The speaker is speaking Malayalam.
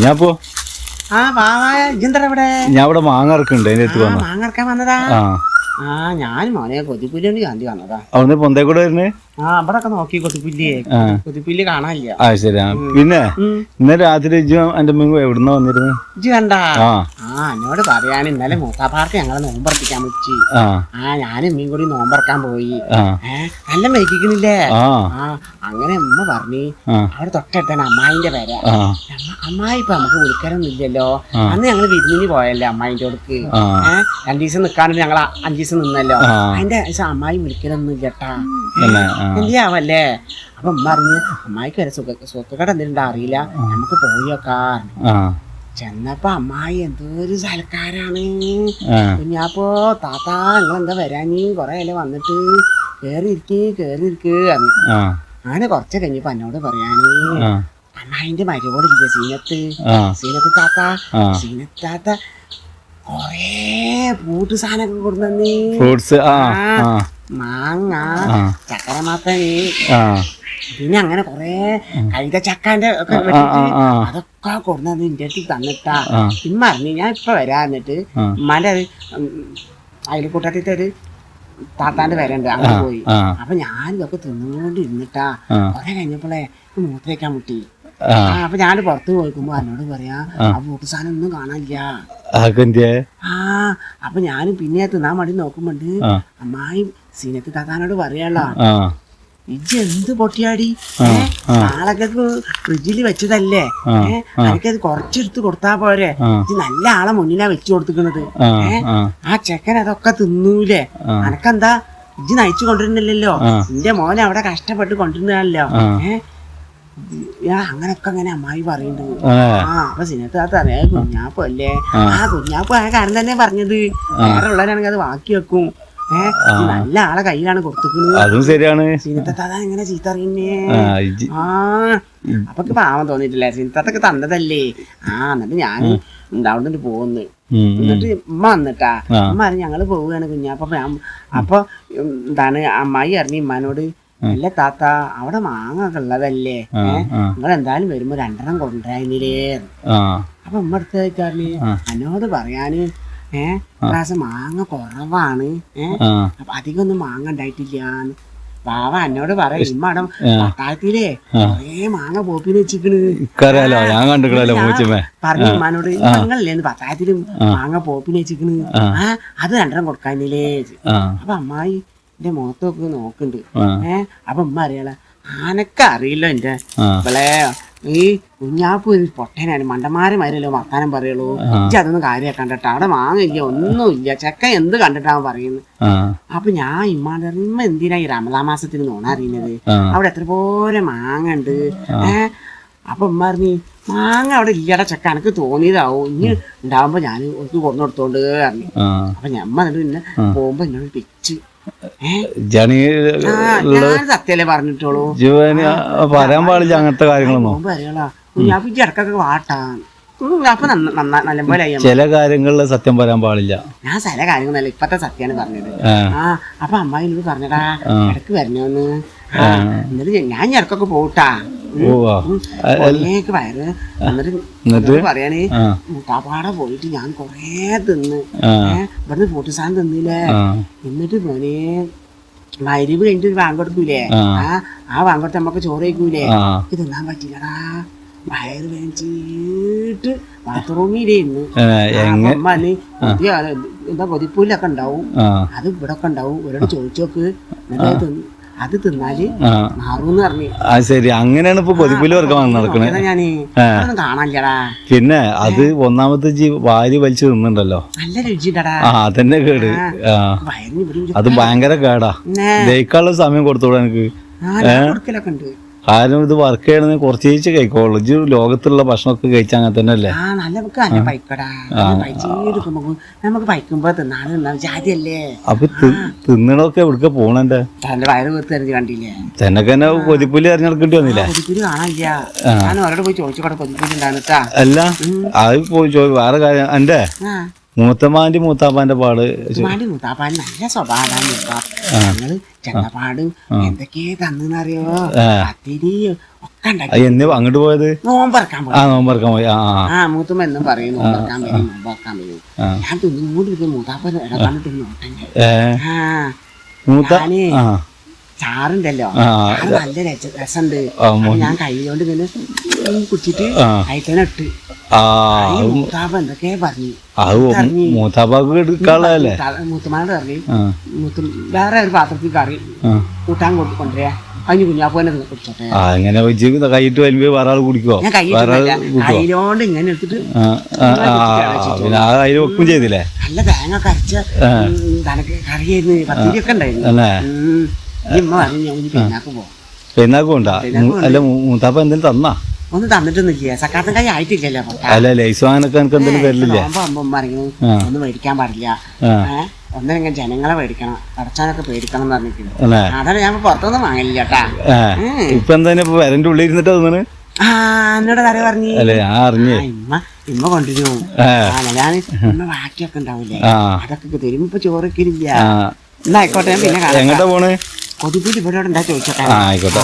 ഞാനിപ്പോ ഞാൻ ഇവിടെ മാങ്ങ ഇറക്കുന്നുണ്ട് അതിന്റെ അടുത്ത് വന്നു. മാങ്ങ ഇറക്കാൻ വന്നതാ? ആ ഞാൻ മോനെ കൊതിപ്പുല്ലുണ്ട് ചാന്തി വന്നതാ. അവിടുന്ന് പൊന്തേ കൂടെ വരുന്നേ? ഇവിടെ ഒക്കെ നോക്കി കൊതിപ്പുല്ലേ, കൊതിപ്പുല്ല് കാണാനില്ല. ആ ശരി. പിന്നെ ഇന്നലെ രാത്രി എന്റെ മുമ്പ് എവിടുന്ന വന്നിരുന്നു? ഇജ്ജ് കണ്ടാ? എന്നോട് പറയാൻ ഇന്നലെ മൂത്താപ്പാർക്ക് ഞങ്ങളെ നോമ്പറപ്പിക്കാൻ വെച്ച്. ഞാനും മീൻ കൂടി നോമ്പറക്കാൻ പോയി. നല്ല വൈകിക്കണില്ലേ? അങ്ങനെ ഉമ്മ പറഞ്ഞു അവിടെ തൊട്ടടുത്താണ് അമ്മായിന്റെ പേര. അമ്മായി ഇപ്പൊ നമുക്ക് വിളിക്കാനൊന്നും ഇല്ലല്ലോ. അന്ന് ഞങ്ങള് വിരുന്നിന് പോയല്ലേ അമ്മായിന്റെ അടുക്ക്. 2 ദിവസം നിക്കാണ്ട് ഞങ്ങൾ 5 ദിവസം നിന്നല്ലോ. അതിന്റെ അമ്മായി വിളിക്കലൊന്നും ഇല്ലട്ടാ. എന്തിയാവല്ലേ? അപ്പൊ ഉമ്മ അറിഞ്ഞ് അമ്മായിക്ക് വരെ സുഖക്കട എന്തിനുണ്ടോ അറിയില്ല, നമുക്ക് പോയോക്കാ. ചെന്നപ്പോ അമ്മായി എന്തോരു സൽക്കാരാണ്. കുഞ്ഞാപ്പോ താത്താ നിങ്ങളെന്താ വരാഞ്ഞ്, കൊറേ അല്ലേ വന്നിട്ട്, കേറിയിരിക്ക് പറഞ്ഞു. അങ്ങനെ കുറച്ച് കഴിഞ്ഞപ്പോ എന്നോട് പറയാന് അമ്മായിന്റെ മരുവോടില്ലേ സീനത്ത് താത്ത കൊറേ ഫ്രൂട്ട് സാധനങ്ങൾ കൊടുന്നീ. മാങ്ങ, ചക്കരമാത്തന്, പിന്നെ അങ്ങനെ കൊറേ കൈതച്ചക്കാന്റെ ഒക്കെ അതൊക്കെ കൊടുന്നത് എന്റെ അടുത്ത് തന്നിട്ടാ. ഇമ്മ അറിഞ്ഞു ഞാൻ ഇപ്പൊ വരാന്നിട്ട് ഉമ്മാന്റെ അയൽക്കൂട്ടത്തിത്തെ ഒരു താത്താന്റെ വരണ്ട് അങ്ങനെ പോയി. അപ്പൊ ഞാൻ ഇതൊക്കെ തിന്നുകൊണ്ട് ഇരുന്നിട്ടാ. കൊറേ കഴിഞ്ഞപ്പോളേ മൂത്രയ്ക്കാൻ മുട്ടി. അപ്പൊ ഞാൻ പുറത്ത് പോയിക്കുമ്പോ എന്നോട് പറയാ ആ ഫ്രൂട്ട് സാധനം ഒന്നും കാണാനില്ല. അപ്പൊ ഞാൻ പിന്നെ തിന്നാൻ വേണ്ടി നോക്കുമ്പോണ്ട് അമ്മായി സീനത്ത് താത്താനോട് പറയാലോ, ഇജ്ജ് എന്ത് പൊട്ടിയാടി, ആളൊക്കെ ഫ്രിഡ്ജിൽ വെച്ചതല്ലേ, എനിക്കത് കുറച്ചെടുത്ത് കൊടുത്താ പോരെ, ഇജ്ജ് നല്ല ആളെ മുന്നിലാ വെച്ചു കൊടുത്തിക്കണത്. ആ ചെക്കൻ അതൊക്കെ തിന്നൂലേ, അനക്കെന്താ ഇജ്ജ് നയിച്ചു കൊണ്ടിരുന്നില്ലല്ലോ, നിന്റെ മോനെ അവിടെ കഷ്ടപ്പെട്ട് കൊണ്ടിരുന്നല്ലോ. അങ്ങനൊക്കെ അങ്ങനെ അമ്മായി പറയുന്നുണ്ട്. അപ്പൊ സിനത്ത് താത്ത അറിയാം കുഞ്ഞാപ്പോ അല്ലേ, കുഞ്ഞാപ്പോ ആ കാരണം തന്നെ പറഞ്ഞത്. വേറെ ഉള്ളവരാണെങ്കിൽ അത് ബാക്കി വെക്കും. നല്ല ആളെ കയ്യിലാണ് കൊടുത്തിക്കുന്നത്. അതും ശരിയാണ്. സിനത്താത്ത എങ്ങനെ ചീത്ത അറിയുന്നേ? അപ്പൊക്ക് പാവം തോന്നിട്ടില്ലേ, സിനത്തൊക്കെ തന്നതല്ലേ. എന്നിട്ട് ഞാൻ ഉണ്ടാവുന്നിട്ട് പോകുന്നു. എന്നിട്ട് ഉമ്മ വന്നിട്ടാ, ഉമ്മ അറിഞ്ഞ് ഞങ്ങള് പോവുകയാണ് കുഞ്ഞാപ്പ. അപ്പൊ എന്താണ് അമ്മായി അറിഞ്ഞ് ഇമ്മാനോട്, അല്ല താത്ത അവിടെ മാങ്ങ ഒക്കെ ഉള്ളതല്ലേ, നിങ്ങൾ എന്തായാലും വരുമ്പോ 2 കൊണ്ടുവരാനില്ലേ. അപ്പൊ ഉമ്മ അടുത്ത് വെച്ചാല് എന്നോട് പറയാന് പ്രാവശ്യം മാങ്ങ കുറവാണ്, അപ്പൊ അധികം ഒന്നും മാങ്ങ ഉണ്ടായിട്ടില്ലാന്ന്. ബാവ എന്നോട് പറയാ ഇമ്മടം പട്ടാളത്തിലേ കൊറേ മാങ്ങ പോപ്പിന് വെച്ചിക്കണ്. പറഞ്ഞു ഉമ്മാനോട്, നിങ്ങളല്ലേന്ന് പട്ടാളത്തിലും മാങ്ങ പോപ്പിന് വെച്ചിക്കണ്, അത് 2 കൊടുക്കാനില്ലേ. അപ്പൊ അമ്മായി എന്റെ മുഖത്തൊക്കെ നോക്കുന്നുണ്ട്. അപ്പൊ ഉമ്മ അറിയാല, ആനക്ക് അറിയില്ലോ എന്റെ ഇവളെ, ഈ കുഞ്ഞാപ്പ് പൊട്ടനാണ്, മണ്ടന്മാരുമാരല്ലോ വർത്താനം പറയുള്ളൂ. ഇജ്ജ് അതൊന്നും കാര്യമാക്കണ്ടട്ടോ, അവിടെ മാങ്ങില്ല ഒന്നുമില്ല, ചെക്കൻ എന്ത് കണ്ടിട്ടാവും പറയുന്നത്. അപ്പൊ ഞാൻ ഇമ്മാണ്ട് പറഞ്ഞു, ഇമ്മ എന്തിനാ ഈ റമദാൻ മാസത്തിന് നോണ അറിയുന്നത്, അവിടെ എത്ര പോലെ മാങ്ങ ഉണ്ട്. അപ്പൊ ഉമ്മ പറഞ്ഞു, മാങ്ങ അവിടെ ഇല്ലട ചെക്ക, എനിക്ക് തോന്നിയതാവും, ഇനി ഉണ്ടാവുമ്പോ ഞാൻ ഒത്ത് കൊണ്ടു കൊടുത്തോണ്ട് പറഞ്ഞു. അപ്പൊ ഞമ്മ എന്നിട്ട് പിന്നെ പോകുമ്പോ എന്നോട് പിച്ച് സത്യല്ലേ പറഞ്ഞിട്ടോളൂ, പറയാൻ പാടില്ല അങ്ങനത്തെ കാര്യങ്ങളൊന്നും. ഇടക്കൊക്കെ വാട്ടാ. അപ്പൊ നല്ലപോലെ ചില കാര്യങ്ങളില് സത്യം പറയാൻ പാടില്ല. ഞാൻ ചില കാര്യങ്ങളല്ല ഇപ്പത്തെ സത്യാണ് പറഞ്ഞത്. അപ്പൊ അമ്മായി എന്നോട് പറഞ്ഞടാ ഇടക്ക് വരണോന്ന്. എന്നിട്ട് ഞാൻ ഇടക്കൊക്കെ പോട്ടാ, വയറ്. എന്നിട്ട് പറയാന് മുത്താപ്പാടെ പോയിട്ട് ഞാൻ കൊറേ തിന്ന്, ഇവിടുന്ന് ഫ്രൂട്ട് സാധനം തിന്നില്ലേ. എന്നിട്ട് മോനെ മരിവ് കഴിഞ്ഞിട്ട് ഒരു ബാങ്ക് കൊടുക്കൂലേ, ആ ബാങ്ക് കൊടുത്ത് നമ്മക്ക് ചോറ് കഴിക്കൂലേ, ഇത് തിന്നാൻ പറ്റില്ലടാ, വയറ് വേണ്ടിട്ട് ബാത്റൂമിലിരുന്ന്. എന്താ കൊതിപ്പൂലൊക്കെ ഉണ്ടാവും, അത് ഇവിടെ ഒക്കെ ഉണ്ടാവും, ഇവരോട് ചോദിച്ചോക്ക്, എന്നിട്ട് അത് തിന്നാല് മാറൂന്ന് പറഞ്ഞു. ശരി, അങ്ങനെയാണ് ഇപ്പൊ കൊതിപ്പുല്ല് വർക്കം നടക്കുന്നത്. ഞാന് കാണാനില്ലടാ. പിന്നെ അത് ഒന്നാമത്തെ വാരി വലിച്ചു തിന്നുണ്ടല്ലോ, നല്ല രുചിണ്ടടാ. അതന്നെ കേട്, അത് ഭയങ്കര കേടാ. ദഹിക്കാനുള്ള സമയം കൊടുത്തോളൂ എനിക്ക്. കൊടുക്കലൊക്കെ ഉണ്ട്. കാരണം ഇത് വർക്ക് ചെയ്യണമെന്ന് കുറച്ച് കഴിക്കോളൂ. ഇത് ലോകത്തുള്ള ഭക്ഷണമൊക്കെ കഴിച്ചാൽ അങ്ങനെ തന്നെ അല്ലേ. നമുക്ക് പൈക്കുമ്പോ തിന്നാണ് ജാതിയല്ലേ. അപ്പൊ തിന്നണൊക്കെ എവിടക്ക പോണെന്റെ വയറ് വീർത്ത് കണ്ടില്ലേ. ചെന്നൊക്കെ കൊതിപ്പുല്ല് അറിഞ്ഞെടുക്കേണ്ടി വന്നില്ലേ. കൊതിപ്പുല്ല് കാണില്ല. ഞാൻ അവരോട് പോയി ചോദിച്ചോട്ടെ കൊതിപ്പുല്ല് ഉണ്ടാകുന്നിട്ടാ. അല്ല അത് പോയി വേറെ കാര്യം, എന്റെ മൂത്തമാന്റെ മൂത്താപ്പാന്റെ പാട്. മൂത്താപ്പാൻ നല്ല സ്വഭാവമാണ്. ഞങ്ങള് ചെന്നപാട് എന്തൊക്കെയാ തന്നറിയോ, പത്തിരി എന്ന് അങ്ങോട്ട് പോയത് നോമ്പറക്കാൻ പോയി. നോമ്പറക്കാൻ പോയി. മൂത്തുമ്മ എന്നും പറയും നോമ്പറക്കാൻ വരും നോമ്പറക്കാൻ വരും. ഞാൻ തിന്നും കൂടി മൂത്താപ്പ ഇടപെട്ട് നോട്ടെ. മൂത്ത ചാറുണ്ടല്ലോ അത് നല്ല രസമുണ്ട്. ഞാൻ കൈ കൊണ്ട് ഇങ്ങനെ കുടിച്ചിട്ട് കൈത്തന്നെ ഇട്ട് മൂത്താപ്പ എന്തൊക്കെയാ പറഞ്ഞു. മൂത്താപ്പാക്ക് എടുക്കാളല്ലേ. മൂത്തുമാനോട് പറഞ്ഞു വേറെ ഒരു പാത്രത്തിൽ കറി കൂട്ടാൻ കൊണ്ടുവരാ അതിന് കുഞ്ഞാപ്പനെ കുടിച്ചോട്ടെ. അങ്ങനെ കൈയിട്ട് വരുമ്പോ വേറെ ആൾ കുടിക്കോ? ഞാൻ കയ്യിലോണ്ട് ഇങ്ങനെ എടുത്തിട്ട് പിന്നെ ആ കയ്യിൽ വെക്കും ചെയ്തില്ലേ. നല്ല തേങ്ങ കരച്ച കറിയായിരുന്നു. പത്തിരിയൊക്കെ ഉണ്ടായിരുന്നു. ഇമ്മ പറഞ്ഞു ഞാൻ പെരുന്നാക്ക് പോവാം. പെരുന്നാക്ക് പോണ്ടാ? അല്ല മൂത്താപ്പ എന്തെങ്കിലും തന്നാ? ഒന്നും തന്നിട്ടൊന്നുമില്ല. സക്കാത്തം കൈ ആയിട്ടില്ലല്ലോ. അല്ല ലൈസ് വാങ്ങാനൊക്കെ എനിക്ക് എന്തെങ്കിലും തരില്ലേ? അമ്മ പറഞ്ഞു ഒന്നും മേടിക്കാൻ പാടില്ല, ഒന്നിനെങ്കിലും ജനങ്ങളെ പേടിക്കണം, കടച്ചാനൊക്കെ പേടിക്കണം എന്ന് പറഞ്ഞിട്ടുണ്ട്. അതാണ് ഞാൻ പുറത്തൊന്നും വാങ്ങില്ല ചേട്ടാ. ഇപ്പൊ എന്താ വരന്റെ ഉള്ളിൽ ഇരുന്നിട്ട് തോന്നുന്നു. എന്നോട് കറി പറഞ്ഞു. അല്ലേ ഞാൻ അറിഞ്ഞേ. ഇമ്മ കൊണ്ടുവരും. ഞാൻ ഇമ്മ ബാക്കിയൊക്കെ ഉണ്ടാവില്ലേ അതൊക്കെ തരും. ഇപ്പൊ ചോറൊക്കെ ഇല്ല. എന്നാ ആയിക്കോട്ടെ. ഞാൻ പിന്നെ എങ്ങോട്ടാ പോണേ? കൊതിപ്പൂരി ഇവിടെ ഉണ്ടാ ചോദിച്ചോട്ടെ. ആയിക്കോട്ടെ.